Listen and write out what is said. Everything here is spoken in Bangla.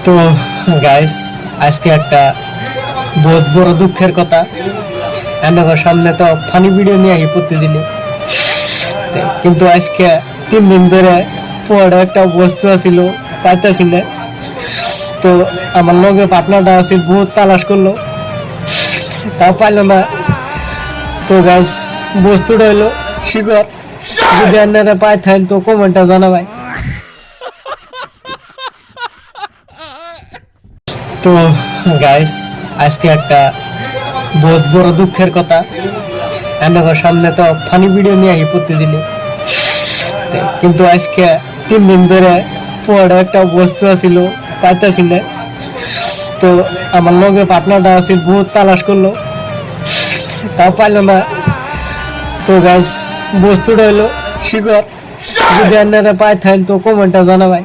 তো গাইস, আজকে একটা বহুত বড় দুঃখের কথা। আমার সামনে তো ফানি ভিডিও নিয়ে আসি প্রতিদিনে, কিন্তু আজকে 3 দিন ধরে পড়ে একটা বস্তু আছিল পাইতেছি না। তো আমার লগে পার্টনারটা আছে, বহুত তালাশ করলো, তাও পাইলো না। তো গাইস, বস্তুটা হইলো শিকড়। যদি আপনারা পাই থাকেন তো কমেন্টটা জানাবেন। তো গাইস, আজকে একটা বহুত বড় দুঃখের কথা। আমার সামনে তো ফানি ভিডিও নিয়ে আসি প্রতিদিনে, কিন্তু আজকে 3 দিন ধরে পড়ে একটা বস্তু আছিল পাইতেছি না। তো আমার লগে পার্টনারটা আছে, বহুত তালাশ করলো, তাও পাইলো না। তো গাইস, বস্তুটা হইলো শিকড়। যদি আপনারা পাই থাকেন তো কমেন্টটা জানাবেন।